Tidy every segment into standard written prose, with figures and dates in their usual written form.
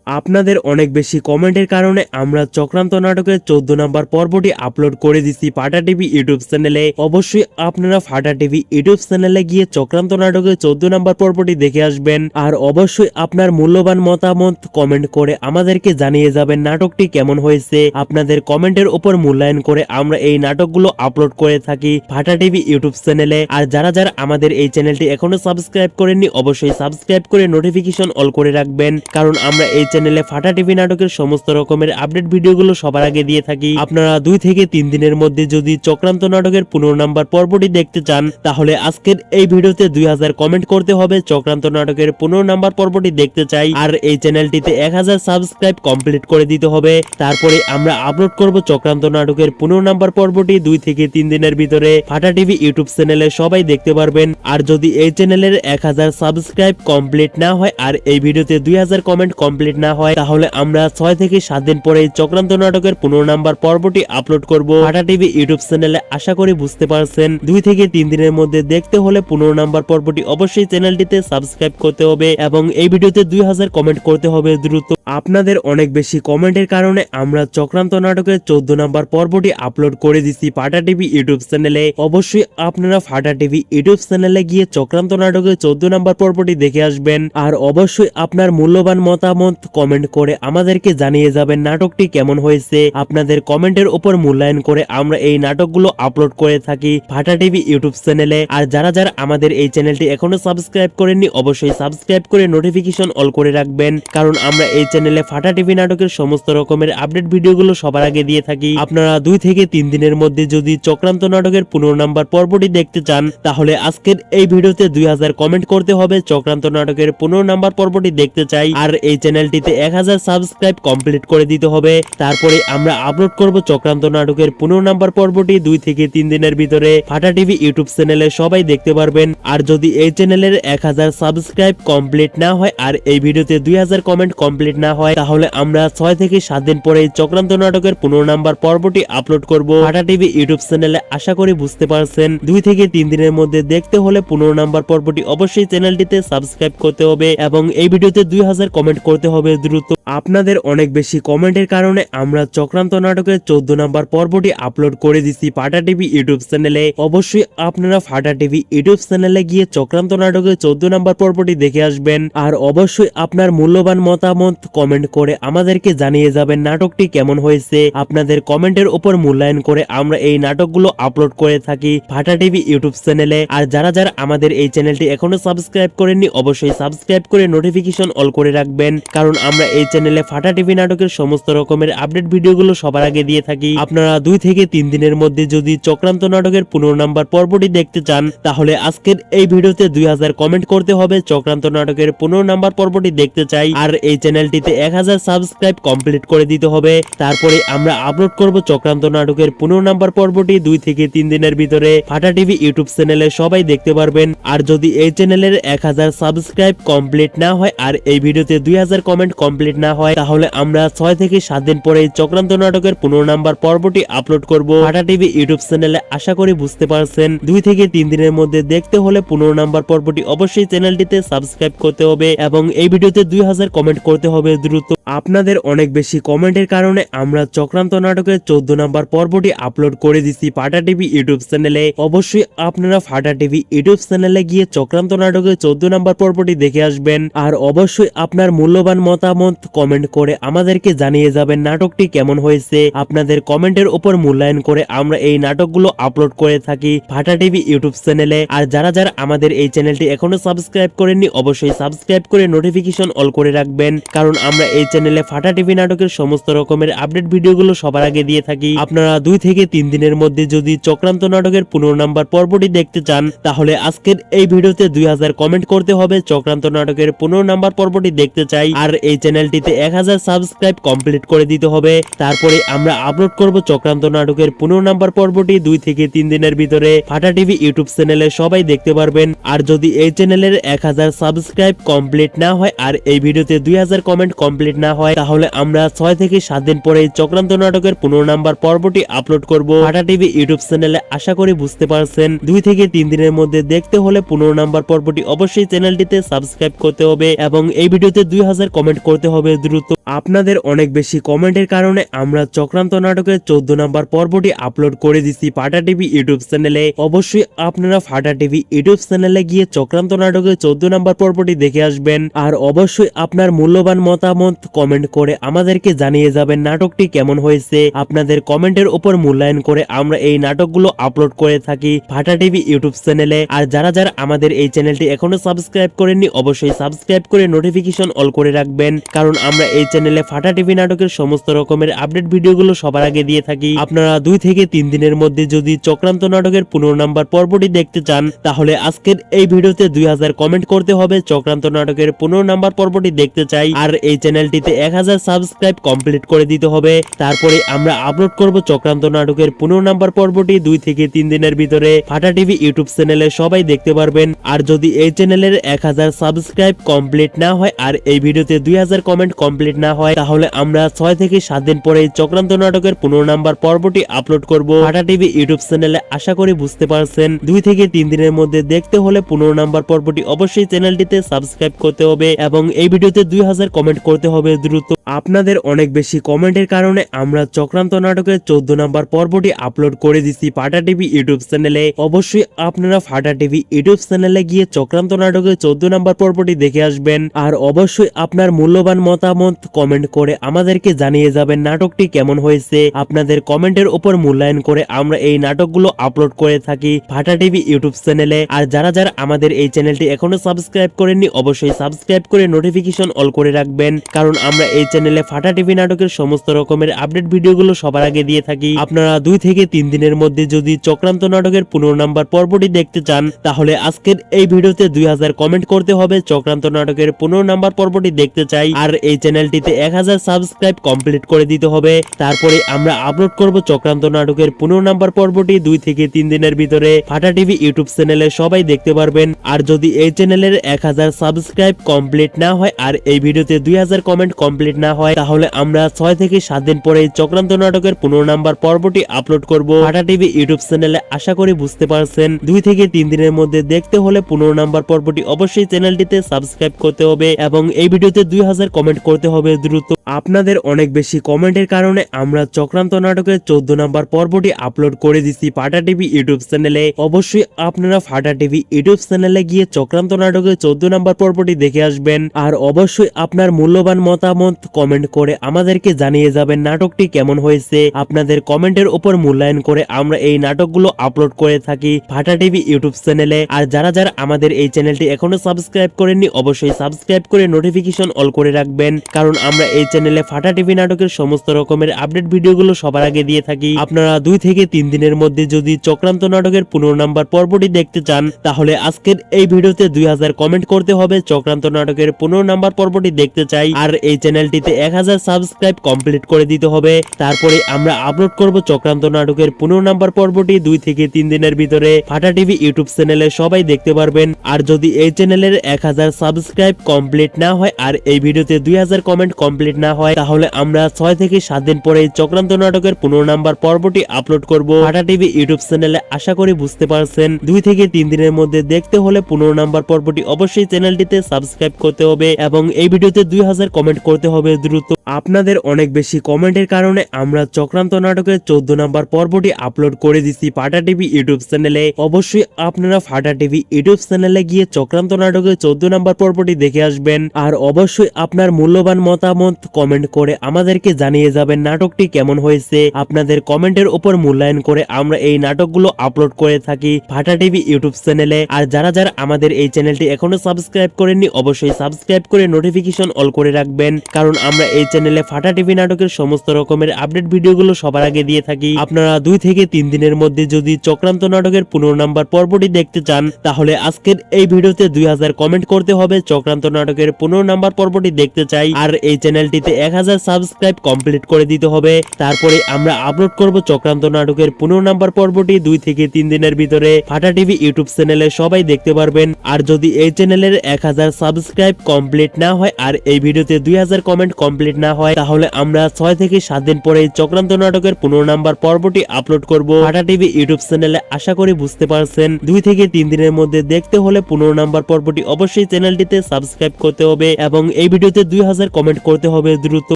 আপনাদের অনেক বেশি কমেন্টের কারণে আমরা চক্রান্ত নাটকের 14 নম্বর পর্বটি আপলোড করে দিচ্ছি ফাটা টিভি ইউটিউব চ্যানেলে। অবশ্যই আপনারা ফাটা টিভি ইউটিউব চ্যানেলে গিয়ে চক্রান্ত নাটকের 14 নম্বর পর্বটি দেখে আসবেন। আর অবশ্যই আপনার মূল্যবান মতামত কমেন্ট করে আমাদেরকে জানিয়ে যাবেন নাটকটি কেমন হয়েছে। আপনাদের কমেন্টের উপর মূল্যায়ন করে আমরা এই নাটকগুলো আপলোড করে থাকি ফাটা টিভি ইউটিউব চ্যানেলে। আর যারা যারা আমাদের এই চ্যানেলটি এখনো সাবস্ক্রাইব করেননি অবশ্যই সাবস্ক্রাইব করে নোটিফিকেশন অল করে রাখবেন, কারণ আমরা এই চ্যানেলে ফাটা টিভি নাটকের সমস্ত রকমের আপডেট ভিডিওগুলো সবার আগে দিয়ে থাকি। আপনারা 2 থেকে 3 দিনের মধ্যে যদি চক্রান্ত নাটকের 15 নম্বর পর্বটি দেখতে চান তাহলে আজকের এই ভিডিওতে 2000 কমেন্ট করতে হবে চক্রান্ত নাটকের 15 নম্বর পর্বটি দেখতে চাই। আর এই চ্যানেলটিতে 1000 সাবস্ক্রাইব কমপ্লিট করে দিতে হবে। তারপরে আমরা আপলোড করব চক্রান্ত নাটকের 15 নম্বর পর্বটি 2 থেকে 3 দিনের ভিতরে ফাটা টিভি ইউটিউব চ্যানেলে সবাই দেখতে পারবেন। আর যদি এই চ্যানেলের 1000 সাবস্ক্রাইব কমপ্লিট না হয় আর এই ভিডিওতে 2000 কমেন্ট কমপ্লিট না হয় তাহলে আমরা 6 থেকে 7 দিন পরে চক্রান্ত নাটকের 15 নম্বর পর্বটি আপলোড করব ফাটা টিভি ইউটিউব চ্যানেলে। আশা করি বুঝতে পারছেন। 2 থেকে 3 দিনের মধ্যে দেখতে হলে 15 নম্বর পর্বটি অবশ্যই চ্যানেলটিতে সাবস্ক্রাইব করতে হবে এবং এই ভিডিওতে 2000 কমেন্ট করতে হবে দ্রুত। আপনাদের অনেক বেশি কমেন্টের কারণে আমরা চক্রান্ত নাটকের 14 নম্বর পর্বটি আপলোড করে দিচ্ছি ফাটা টিভি ইউটিউব চ্যানেলে। অবশ্যই আপনারা ফাটা টিভি ইউটিউব চ্যানেলে গিয়ে চক্রান্ত নাটকের 14 নম্বর পর্বটি দেখে আসবেন। আর অবশ্যই আপনার মূল্যবান মতামত কমেন্ট করে আমাদেরকে জানিয়ে যাবেন নাটকটি কেমন হয়েছে। আপনাদের কমেন্টের উপর মূল্যায়ন করে আমরা এই নাটকগুলো আপলোড করে থাকি ফাটা টিভি ইউটিউব চ্যানেলে। আর যারা যারা আমাদের এই চ্যানেলটি এখনো সাবস্ক্রাইব করেননি অবশ্যই সাবস্ক্রাইব করে নোটিফিকেশন অল করে রাখবেন, কারণ আমরা এই চ্যানেলে ফাটা টিভি নাটকের সমস্ত রকমের আপডেট ভিডিওগুলো সবার আগে দিয়ে থাকি। আপনারা 2 থেকে 3 দিনের মধ্যে যদি চক্রান্ত নাটকের 15 নম্বর পর্বটি দেখতে চান তাহলে আজকের এই ভিডিওতে 2000 কমেন্ট করতে হবে চক্রান্ত নাটকের 15 নম্বর পর্বটি দেখতে চাই। আর এই চ্যানেলটিতে 1000 সাবস্ক্রাইব কমপ্লিট করে দিতে হবে। তারপরে আমরা আপলোড করব চক্রান্ত নাটকের 15 নম্বর পর্বটি 2 থেকে 3 দিনের ভিতরে ফাটা টিভি ইউটিউব চ্যানেলে সবাই দেখতে পারবেন। আর যদি এই চ্যানেলের 1000 সাবস্ক্রাইব কমপ্লিট না হয় আর এই ভিডিওতে 2000 কমেন্ট কমপ্লিট না হয় তাহলে আমরা 6 থেকে 7 দিন পরে চক্রান্ত নাটকের 15 নম্বর পর্বটি আপলোড করব ফাটা টিভি ইউটিউব চ্যানেলে। আশা করি বুঝতে পারছেন। 2 থেকে 3 দিনের মধ্যে দেখতে হলে 15 নম্বর পর্বটি অবশ্যই চ্যানেলটিতে সাবস্ক্রাইব করতে হবে এবং এই ভিডিওতে 2000 কমেন্ট করতে হবে দ্রুত। আপনাদের অনেক বেশি কমেন্টের কারণে আমরা চক্রান্ত নাটকের 14 নম্বর পর্বটি আপলোড করে দিচ্ছি ফাটা টিভি ইউটিউব চ্যানেলে। অবশ্যই আপনারা ফাটা টিভি ইউটিউব চ্যানেলে গিয়ে চক্রান্ত নাটকের 14 নম্বর পর্বটি দেখে আসবেন। আর অবশ্যই আপনার মূল্যবান মতামত কমেন্ট করে আমাদেরকে জানিয়ে যাবেন নাটকটি কেমন হয়েছে। আপনাদের কমেন্টের উপর মূল্যায়ন করে আমরা এই নাটকগুলো আপলোড করে থাকি ফাটা টিভি ইউটিউব চ্যানেলে। আর যারা যারা আমাদের এই চ্যানেলটি এখনো সাবস্ক্রাইব করেননি অবশ্যই সাবস্ক্রাইব করে নোটিফিকেশন অল করে রাখবেন, কারণ আমরা এই চ্যানেলে ফাটা টিভি নাটকের সমস্ত রকমের আপডেট ভিডিওগুলো সবার আগে দিয়ে থাকি। আপনারা 2 থেকে 3 দিনের মধ্যে যদি চক্রান্ত নাটকের 15 নম্বর পর্বটি দেখতে চান তাহলে আজকের এই ভিডিওতে 2000 কমেন্ট করতে হবে চক্রান্ত নাটকের 15 নম্বর পর্বটি দেখতে চাই। আর এই চ্যানেলটিতে 1000 সাবস্ক্রাইব কমপ্লিট করে দিতে হবে। তারপরে আমরা আপলোড করব চক্রান্ত নাটকের 15 নম্বর পর্বটি 2 থেকে 3 দিনের ভিতরে ফাটা টিভি ইউটিউব চ্যানেলে সবাই দেখতে পারবেন। আর যদি এই চ্যানেলের 1000 সাবস্ক্রাইব কমপ্লিট না হয় আর এই ভিডিওতে 2000 কমেন্ট কমপ্লিট না হয় তাহলে আমরা 6 থেকে 7 দিন পরে চক্রান্ত নাটকের 15 নম্বর পর্বটি আপলোড করব ফাটা টিভি ইউটিউব চ্যানেলে। আশা করি বুঝতে পারছেন। 2 থেকে 3 দিনের মধ্যে দেখতে হলে 15 নম্বর পর্বটি অবশ্যই চ্যানেলটিতে সাবস্ক্রাইব করতে হবে এবং এই ভিডিওতে 2000 কমেন্ট করতে হবে দ্রুত। আপনাদের অনেক বেশি কমেন্টের কারণে আমরা চক্রান্ত নাটকের 14 নম্বর পর্বটি আপলোড করে দিচ্ছি ফাটা টিভি ইউটিউব চ্যানেলে। অবশ্যই আপনারা ফাটা টিভি ইউটিউব চ্যানেলে গিয়ে চক্রান্ত নাটকের 14 নম্বর পর্বটি দেখে আসবেন। আর অবশ্যই আপনার মূল্যবান মতামত কমেন্ট করে আমাদেরকে জানিয়ে যাবেন নাটকটি কেমন হয়েছে। আপনাদের কমেন্টের উপর মূল্যায়ন করে আমরা এই নাটকগুলো আপলোড করে থাকি ফাটা টিভি ইউটিউব চ্যানেলে। আর যারা যারা আমাদের এই চ্যানেলটি এখনো সাবস্ক্রাইব করেননি অবশ্যই সাবস্ক্রাইব করে নোটিফিকেশন অল করে রাখবেন, কারণ আমরা এই চ্যানেলে ফাটা টিভি নাটকের সমস্ত রকমের আপডেট ভিডিওগুলো সবার আগে দিয়ে থাকি। আপনারা 2 থেকে 3 দিনের মধ্যে যদি চক্রান্ত নাটকের 15 নম্বর পর্বটি দেখতে চান তাহলে আজকের এই ভিডিওতে 2000 কমেন্ট করতে হবে চক্রান্ত নাটকের 15 নম্বর পর্বটি দেখতে চাই। আর এই চ্যানেলটিতে 1000 সাবস্ক্রাইব কমপ্লিট করে দিতে হবে। তারপরে আমরা আপলোড করব চক্রান্ত নাটকের 15 নম্বর পর্বটি 2 থেকে 3 দিনের ভিতরে ফাটা টিভি ইউটিউব চ্যানেলে সবাই দেখতে পারবেন। আর যদি এই চ্যানেলের 1000 সাবস্ক্রাইব কমপ্লিট না হয় আর এই ভিডিওতে 2000 কমেন্ট কমপ্লিট না হয় তাহলে আমরা 6 থেকে 7 দিন পরে চক্রান্ত নাটকের 15 নাম্বার পর্বটি আপলোড করব ফাটা টিভি ইউটিউব চ্যানেলে। আশা করি বুঝতে পারছেন। 2 থেকে 3 দিনের মধ্যে দেখতে হলে 15 নাম্বার পর্বটি অবশ্যই চ্যানেলটিতে সাবস্ক্রাইব করতে হবে এবং এই ভিডিওতে 2000 কমেন্ট করতে হবে দ্রুত। আপনাদের অনেক বেশি কমেন্টের কারণে আমরা চক্রান্ত নাটকের 14 নাম্বার পর্বটি আপলোড করে দিচ্ছি ফাটা টিভি ইউটিউব চ্যানেলে। অবশ্যই আপনারা ফাটা টিভি ইউটিউব চ্যানেলে গিয়ে চক্রান্ত নাটকের 14 নাম্বার পর্বটি দেখে আসবেন আর অবশ্যই আপনার মূল্যবান মতামত কমেন্ট করে আমাদেরকে জানিয়ে যাবেন নাটকটি কেমন হয়েছে। আপনাদের কমেন্টের উপর মূল্যায়ন করে আমরা এই নাটকগুলো আপলোড করে থাকি ফাটা টিভি ইউটিউব চ্যানেলে। আর যারা যারা আমাদের এই চ্যানেলটি এখনো সাবস্ক্রাইব করেননি অবশ্যই সাবস্ক্রাইব করে নোটিফিকেশন অল করে রাখবেন, কারণ আমরা এই চ্যানেলে ফাটা টিভি নাটকের সমস্ত রকমের আপডেট ভিডিওগুলো সবার আগে দিয়ে থাকি। আপনারা 2 থেকে 3 দিনের মধ্যে যদি চক্রান্ত নাটকের 15 নাম্বার পর্বটি দেখতে চান তাহলে আজকের এই ভিডিওতে 2000 কমেন্ট করতে হবে চক্রান্ত নাটকের 15 নাম্বার পর্বটি দেখতে চাই আর এই চ্যানেলটিতে 1000 সাবস্ক্রাইব কমপ্লিট করে দিতে হবে। তারপরে আমরা আপলোড করব চক্রান্ত নাটকের 15 নাম্বার পর্বটি 2 থেকে 3 দিনের ভিতরে ফাটা টিভি ইউটিউব চ্যানেলে সবাই দেখতে পারবেন। আর যদি এই চ্যানেলের 1000 সাবস্ক্রাইব কমপ্লিট না হয় আর এই ভিডিওতে 2000 কমেন্ট কমপ্লিট না হয় তাহলে আমরা 6 থেকে 7 দিন পরে চক্রান্ত নাটকের 15 নাম্বার পর্বটি আপলোড করব ফাটা টিভি ইউটিউব চ্যানেলে। আশা করি বুঝতে পারছেন। 2 থেকে 3 দিনের মধ্যে দেখতে হলে 15 নাম্বার পর্বটি অবশ্যই চ্যানেলটিতে সাবস্ক্রাইব করতে হবে এবং এই ভিডিওতে 2000 কমেন্ট করতে হবে দ্রুত। আপনাদের অনেক বেশি কমেন্টের কারণে আমরা চক্রান্ত নাটকের 14 নাম্বার পর্বটি আপলোড করে দিচ্ছি ফাটা টিভি ইউটিউব চ্যানেলে। অবশ্যই আপনারা ফাটা টিভি ইউটিউব চ্যানেলে গিয়ে চক্রান্ত নাটকের 14 নাম্বার পর্বটি দেখে আসবেন আর অবশ্যই আপনার মূল্যবান মতামত কমেন্ট করে আমাদেরকে জানিয়ে যাবেন নাটকটি কেমন হয়েছে। আপনাদের কমেন্টের উপর মূল্যায়ন করে আমরা এই নাটকগুলো আপলোড করে থাকি ফাটা টিভি ইউটিউব চ্যানেলে। আর যারা যারা আমাদের এই চ্যানেলটি এখনো সাবস্ক্রাইব করেননি অবশ্যই সাবস্ক্রাইব করে নোটিফিকেশন অল করে রাখবেন, কারণ আমরা এই চ্যানেলে ফাটা টিভি নাটকের সমস্ত রকমের আপডেট ভিডিওগুলো সবার আগে দিয়ে থাকি। আপনারা 2 থেকে 3 দিনের মধ্যে যদি চক্রান্ত নাটকের 15 নাম্বার পর্বটি দেখতে চান তাহলে আজকের এই ভিডিওতে 2000 কমেন্ট করতে হবে চক্রান্ত নাটকের 15 নাম্বার পর্বটি দেখতে চাই আর এই চ্যানেলটিতে 1000 সাবস্ক্রাইব কমপ্লিট করে দিতে হবে। তারপরে আমরা আপলোড করব চক্রান্ত নাটকের 15 নাম্বার পর্বটি 2 থেকে 3 দিনের ভিতরে ফাটা টিভি ইউটিউব চ্যানেলে সবাই দেখতে পারবেন। আর যদি এই চ্যানেলের 1000 সাবস্ক্রাইব কমপ্লিট না হয় আর এই ভিডিওতে 2000 কমেন্ট কমপ্লিট না হয় তাহলে আমরা 6 থেকে 7 দিন পরে চক্রান্ত নাটকের 15 নাম্বার পর্বটি আপলোড করব ফাটা টিভি ইউটিউব চ্যানেলে। আশা করি বুঝতে পারছেন। 2 থেকে 3 দিনের মধ্যে দেখতে হলে 15 নাম্বার পর্বটি অবশ্যই চ্যানেলটিতে সাবস্ক্রাইব করতে হবে এবং এই ভিডিওতে 2000 কমেন্ট করতে হবে দ্রুত। আপনাদের অনেক বেশি কমেন্টের কারণে আমরা চক্রান্ত নাটকের 14 নাম্বার পর্বটি আপলোড করে দিচ্ছি ফাটা টিভি ইউটিউব চ্যানেলে। অবশ্যই আপনারা ফাটা টিভি ইউটিউব চ্যানেলে গিয়ে চক্রান্ত নাটকের 14 নাম্বার পর্বটি দেখে আসবেন আর অবশ্যই আপনার মূল্যবান মতামত কমেন্ট করে আমাদেরকে জানিয়ে যাবেন নাটকটি কেমন হয়েছে। আপনাদের কমেন্টের উপর মূল্যায়ন করে আমরা এই নাটকগুলো আপলোড করে থাকি ফাটা টিভি ইউটিউব চ্যানেলে। আর যারা যারা আমাদের এই চ্যানেলটি এখনো সাবস্ক্রাইব করেননি অবশ্যই সাবস্ক্রাইব করে নোটিফিকেশন অল করে রাখবেন, কারণ আমরা এই চ্যানেলে ফাটা টিভি নাটকের সমস্ত রকমের আপডেট ভিডিওগুলো সবার আগে দিয়ে থাকি। আপনারা 2 থেকে 3 দিনের মধ্যে যদি চক্রান্ত নাটকের 15 নাম্বার পর্বটি দেখতে চান তাহলে আজকের এই ভিডিওতে 2000 কমেন্ট করতে হবে চক্রান্ত নাটকের 15 নাম্বার পর্বটি দেখতে চাই আর এই চ্যানেলটিতে 1000 সাবস্ক্রাইব কমপ্লিট করে দিতে হবে। তারপরে আমরা আপলোড করব চক্রান্ত নাটকের 15 নাম্বার পর্বটি 2 থেকে 3 দিনের ভিতরে ফাটা টিভি ইউটিউব চ্যানেলে সবাই দেখতে পারবেন। আর যদি এই চ্যানেলের 1000 সাবস্ক্রাইব কমপ্লিট না হয় আর এই ভিডিওতে 2000 কমেন্ট কমপ্লিট না হয় তাহলে আমরা 6 থেকে 7 দিন পরে চক্রান্ত নাটকের 15 নাম্বার পর্বটি আপলোড করব ফাটা টিভি ইউটিউব চ্যানেলে। আশা করি বুঝতে পারছেন। 2 থেকে 3 দিনের মধ্যে দেখতে হলে 15 নাম্বার পর্বটি অবশ্যই চ্যানেলটিতে সাবস্ক্রাইব করতে হবে এবং এই ভিডিওতে 2000 কমেন্ট করতে হবে দ্রুত। আপনাদের অনেক বেশি কমেন্টের কারণে আমরা চক্রান্ত নাটকের 14 নাম্বার পর্বটি আপলোড করে দিচ্ছি ফাটা টিভি ইউটিউব চ্যানেলে। অবশ্যই আপনারা ফাটা টিভি ইউটিউব চ্যানেলে গিয়ে চক্রান্ত নাটকের 14 নাম্বার পর্বটি দেখে আসবেন আর অবশ্যই আপনার মূল্যবান মতামত কমেন্ট করে আমাদেরকে জানিয়ে যাবেন নাটকটি কেমন হয়েছে। আপনাদের কমেন্টের উপর মূল্যায়ন করে আমরা এই নাটকগুলো আপলোড করে থাকি ফাটা টিভি ইউটিউব চ্যানেলে। আর যারা যারা আমাদের এই চ্যানেলটি এখনো সাবস্ক্রাইব করেননি অবশ্যই সাবস্ক্রাইব করে নোটিফিকেশন অল করে রাখবেন, কারণ আমরা এই চ্যানেলে ফাটা টিভি নাটকের সমস্ত রকমের আপডেট ভিডিওগুলো সবার আগে দিয়ে থাকি। আপনারা 2 থেকে 3 দিনের মধ্যে যদি চক্রান্ত নাটকের 15 নাম্বার পর্বটি দেখতে চান তাহলে আজকের এই ভিডিওতে 2000 কমেন্ট করতে হবে চক্রান্ত নাটকের 15 নাম্বার পর্বটি দেখতে চাই আর এই চ্যানেলটিতে 1000 সাবস্ক্রাইব কমপ্লিট করে দিতে হবে। তারপরে আমরা আপলোড করব চক্রান্ত নাটকের 15 নাম্বার পর্বটি 2 থেকে 3 দিনের ভিতরে ফাটা টিভি ইউটিউব চ্যানেলে সবাই দেখতে পারবেন। আর যদি এই চ্যানেলের 1000 সাবস্ক্রাইব কমপ্লিট না হয় আর এই ভিডিওতে 2000 কমেন্ট কমপ্লিট না হয় তাহলে আমরা 6 থেকে 7 দিন পরে চক্রান্ত নাটকের 15 নাম্বার পর্বটি আপলোড করব ফাটা টিভি ইউটিউব চ্যানেলে। আশা করি বুঝতে পারছেন। 2 থেকে 3 দিনের মধ্যে দেখতে হলে 15 নাম্বার পর্বটি অবশ্যই চ্যানেলটিতে সাবস্ক্রাইব করতে হবে এবং এই ভিডিওতে 2000 কমেন্ট করতে হবে দ্রুত।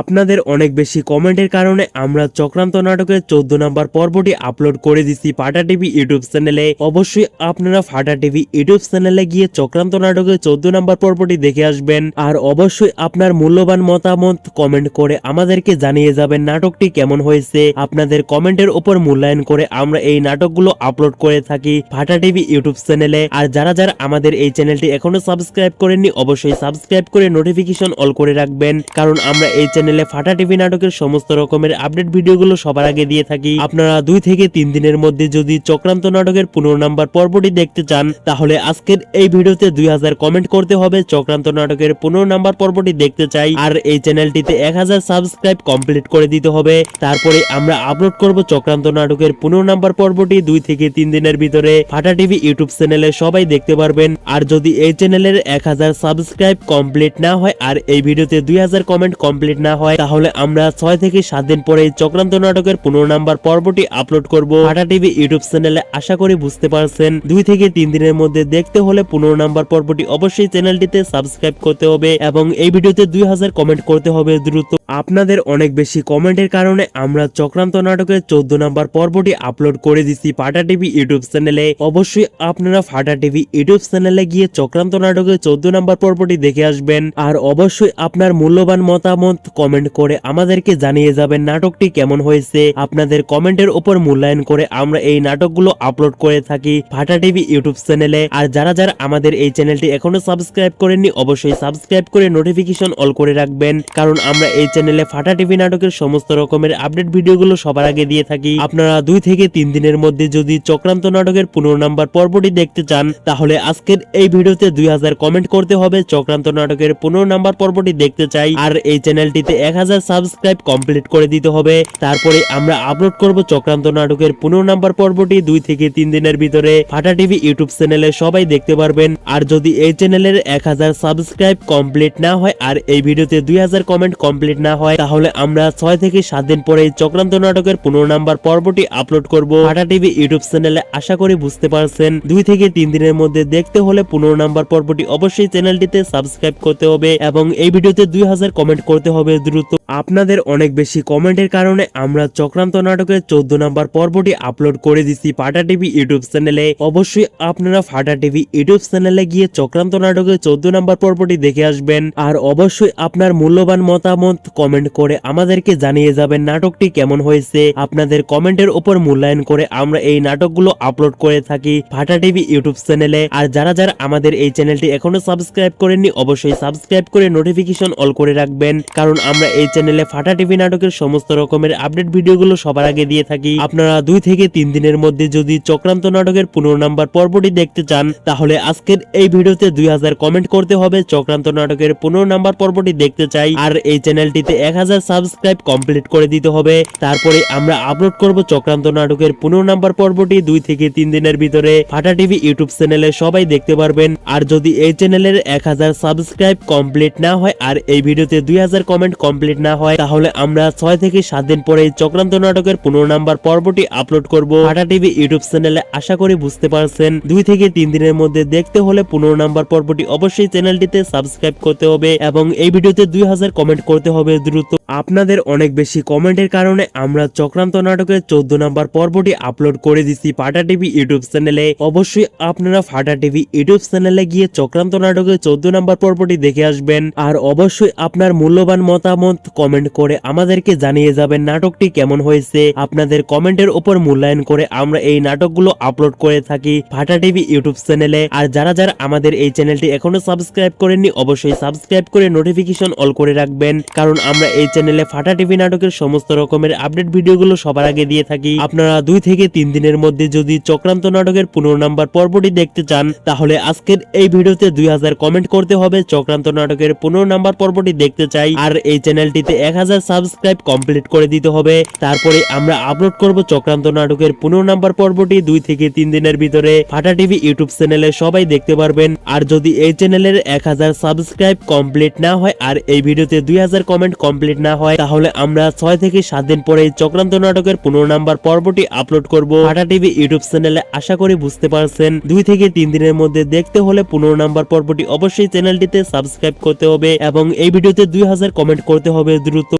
আপনাদের অনেক বেশি কমেন্টের কারণে আমরা চক্রান্ত নাটকের 14 নাম্বার পর্বটি আপলোড করে দিছি ফাটা টিভি ইউটিউব চ্যানেলে। অবশ্যই আপনারা ফাটা টিভি ইউটিউব চ্যানেলে গিয়ে চক্রান্ত নাটকের 14 নাম্বার পর্বটি দেখে আসবেন আর অবশ্যই আপনার মূল্যবান মতামত কমেন্ট করে আমাদেরকে জানিয়ে যাবেন নাটকটি কেমন হয়েছে। আপনাদের কমেন্টের উপর মূল্যায়ন করে আমরা এই নাটকগুলো আপলোড করে থাকি ফাটা টিভি ইউটিউব চ্যানেলে। আর যারা যারা আমাদের এই চ্যানেলটি এখনো সাবস্ক্রাইব করেননি অবশ্যই সাবস্ক্রাইব করে নোটিফিকেশন অল করে রাখবেন, কারণ আমরা এই চ্যানেলে ফাটা টিভি নাটকের সমস্ত রকমের আপডেট ভিডিওগুলো সবার আগে দিয়ে থাকি। আপনারা 2 থেকে 3 দিনের মধ্যে যদি চক্রান্ত নাটকের 15 নাম্বার পর্বটি দেখতে চান তাহলে আজকের এই ভিডিওতে 2000 কমেন্ট করতে হবে চক্রান্ত নাটকের 15 নাম্বার পর্বটি দেখতে চাই আর এই চ্যানেলটিতে 1000 সাবস্ক্রাইব কমপ্লিট করে দিতে হবে। তারপরে আমরা আপলোড করব চক্রান্ত নাটকের 15 নাম্বার পর্বটি 2 থেকে 3 দিনের ভিতরে ফাটা টিভি ইউটিউব চ্যানেলে সবাই দেখতে পারবেন। আর যদি এই চ্যানেলের 1000 সাবস্ক্রাইব কমপ্লিট না হয় আর এই ভিডিওতে 2000 কমেন্ট কমপ্লিট না হয় তাহলে আমরা 6 থেকে 7 দিন পরে চক্রান্ত নাটকের 15 নাম্বার পর্বটি আপলোড করব ফাটা টিভি ইউটিউব চ্যানেলে। আশা করি বুঝতে পারছেন। 2 থেকে 3 দিনের মধ্যে দেখতে হলে 15 নাম্বার পর্বটি অবশ্যই চ্যানেলটিতে সাবস্ক্রাইব করতে হবে এবং এই ভিডিওতে 2000 কমেন্ট করতে হবে দ্রুত। আপনাদের অনেক বেশি কমেন্টের কারণে আমরা চক্রান্ত নাটকের 14 নাম্বার পর্বটি আপলোড করে দিছি ফাটা টিভি ইউটিউব চ্যানেলে। অবশ্যই আপনারা ফাটা টিভি ইউটিউব চ্যানেলে গিয়ে চক্রান্ত নাটকের 14 নাম্বার পর্বটি দেখে আসবেন আর অবশ্যই আপনার মূল্যবান মতামত কমেন্ট করে আমাদেরকে জানিয়ে যাবেন নাটকটি কেমন হয়েছে। আপনাদের কমেন্টের উপর মূল্যায়ন করে আমরা এই নাটকগুলো আপলোড করে থাকি ফাটা টিভি ইউটিউব চ্যানেলে। আর যারা যারা আমাদের এই চ্যানেলটি এখনো সাবস্ক্রাইব করেননি অবশ্যই সাবস্ক্রাইব করে নোটিফিকেশন অল করে রাখবেন, কারণ আমরা এই চ্যানেলে ফাটা টিভি নাটকের সমস্ত রকমের আপডেট ভিডিওগুলো সবার আগে দিয়ে থাকি। আপনারা 2 থেকে 3 দিনের মধ্যে যদি চক্রান্ত নাটকের 15 নাম্বার পর্বটি দেখতে চান তাহলে আজকের এই ভিডিওতে 2000 কমেন্ট করতে হবে চক্রান্ত নাটকের 15 নাম্বার পর্বটি দেখতে চাই আর এই চ্যানেলটিতে 1000 সাবস্ক্রাইব কমপ্লিট করে দিতে হবে। তারপরে আমরা আপলোড করব চক্রান্ত নাটকের 15 নাম্বার পর্বটি 2 থেকে 3 দিনের ভিতরে ফাটা টিভি ইউটিউব চ্যানেলে সবাই দেখতে পারবেন। আর যদি এই চ্যানেলের 1000 সাবস্ক্রাইব কমপ্লিট না হয় আর এই ভিডিওতে 2000 কমেন্ট কমপ্লিট না হয় তাহলে আমরা 6 থেকে 7 দিন পরে চক্রান্ত নাটকের 15 নাম্বার পর্বটি আপলোড করব ফাটা টিভি ইউটিউব চ্যানেলে। আশা করি বুঝতে পারছেন। 2 থেকে 3 দিনের মধ্যে দেখতে হলে 15 নাম্বার পর্বটি অবশ্যই চ্যানেলটিতে সাবস্ক্রাইব করতে হবে এবং এই ভিডিওতে 2000 কমেন্ট করতে হবে দ্রুত। আপনাদের অনেক বেশি কমেন্টের কারণে আমরা চক্রান্ত নাটকের 14 নাম্বার পর্বটি আপলোড করে দিছি ফাটা টিভি ইউটিউব চ্যানেলে। অবশ্যই আপনারা ফাটা টিভি ইউটিউব চ্যানেলে গিয়ে চক্রান্ত নাটকের 14 নাম্বার পর্বটি দেখে আসবেন আর অবশ্যই আপনার মূল্যবান মতামত কমেন্ট করে আমাদেরকে জানিয়ে যাবেন নাটকটি কেমন হয়েছে। আপনাদের কমেন্টের উপর মূল্যায়ন করে আমরা এই নাটকগুলো আপলোড করে থাকি ফাটা টিভি ইউটিউব চ্যানেলে। আর যারা যারা আমাদের এই চ্যানেলটি এখনো সাবস্ক্রাইব করেননি অবশ্যই সাবস্ক্রাইব করে নোটিফিকেশন অল করে রাখবেন, কারণ আমরা এই চ্যানেলে ফাটা টিভি নাটকের সমস্ত রকমের আপডেট ভিডিওগুলো সবার আগে দিয়ে থাকি। আপনারা 2 থেকে 3 দিনের মধ্যে যদি চক্রান্ত নাটকের 15 নাম্বার পর্বটি দেখতে চান তাহলে আজকের এই ভিডিওতে 2000 কমেন্ট করতে হবে চক্রান্ত নাটকের 15 নাম্বার পর্বটি দেখতে চাই আর এই চ্যানেলটিতে 1000 সাবস্ক্রাইব কমপ্লিট করে দিতে হবে। তারপরে আমরা আপলোড করব চক্রান্ত নাটকের 15 নাম্বার পর্বটি 2 থেকে 3 দিনের ভিতরে ফাটা টিভি ইউটিউব চ্যানেলে সবাই দেখতে পারবেন। আর যদি এই চ্যানেলের 1000 সাবস্ক্রাইব কমপ্লিট না হয় আর এই ভিডিওতে 2000 কমেন্ট কমপ্লিট না হয় তাহলে আমরা 6 থেকে 7 দিন পরে চক্রান্ত নাটকের 15 নাম্বার পর্বটি আপলোড করব ফাটা টিভি ইউটিউব চ্যানেলে। আশা করি বুঝতে পারছেন। 2 থেকে 3 দিনের মধ্যে দেখতে হলে 15 নাম্বার পর্বটি অবশ্যই চ্যানেলটিতে সাবস্ক্রাইব করতে হবে এবং এই ভিডিওতে 2000 কমেন্ট করতে হবে দ্রুত। আপনাদের অনেক বেশি কমেন্টের কারণে আমরা চক্রান্ত নাটকের 14 নাম্বার পর্বটি আপলোড করে দিছি ফাটা টিভি ইউটিউব চ্যানেলে। অবশ্যই আপনারা ফাটা টিভি ইউটিউব চ্যানেলে গিয়ে চক্রান্ত নাটকের 14 নাম্বার পর্বটি দেখে আসবেন আর অবশ্যই আপনার মূল্যবান মতামত কমেন্ট করে আমাদেরকে জানিয়ে যাবেন নাটকটি কেমন হয়েছে। আপনাদের কমেন্টের উপর মূল্যায়ন করে আমরা এই নাটকগুলো আপলোড করে থাকি ফাটা টিভি ইউটিউব চ্যানেলে। আর যারা যারা আমাদের এই চ্যানেলটি এখনো সাবস্ক্রাইব করেননি অবশ্যই সাবস্ক্রাইব করে নোটিফিকেশন অল করে রাখবেন, কারণ আমরা এই চ্যানেলে ফাটা টিভি নাটকের সমস্ত রকমের আপডেট ভিডিওগুলো সবার আগে দিয়ে থাকি। আপনারা 2 থেকে 3 দিনের মধ্যে যদি চক্রান্ত নাটকের 15 নাম্বার পর্বটি দেখতে চান তাহলে আজকের এই ভিডিওতে 2000 কমেন্ট করতে হবে চক্রান্ত নাটকের 15 নাম্বার পর্বটি দেখতে চাই, আর এই চ্যানেলটিতে 1000 সাবস্ক্রাইব কমপ্লিট করে দিতে হবে। তারপরে আমরা আপলোড করব চক্রান্ত নাটকের 15 নাম্বার পর্বটি 2 থেকে 3 দিনের ভিতরে ফাটা টিভি ইউটিউব চ্যানেলে সবাই দেখতে পারবেন। আর যদি এই চ্যানেলের 1000 সাবস্ক্রাইব কমপ্লিট না হয় আর এই ভিডিওতে 2000 কমেন্ট কমপ্লিট না হয় তাহলে আমরা 6 থেকে 7 দিন পরে চক্রান্ত নাটকের 15 নাম্বার পর্বটি আপলোড করব ফাটা টিভি ইউটিউব চ্যানেলে। আশা করি বুঝতে পারছেন। 2 থেকে 3 দিনের মধ্যে দেখতে হলে 15 নাম্বার পর্বটি অবশ্যই চ্যানেলটিতে সাবস্ক্রাইব করতে হবে এবং এই ভিডিওতে 2000 কমেন্ট করতে হবে দ্রুত।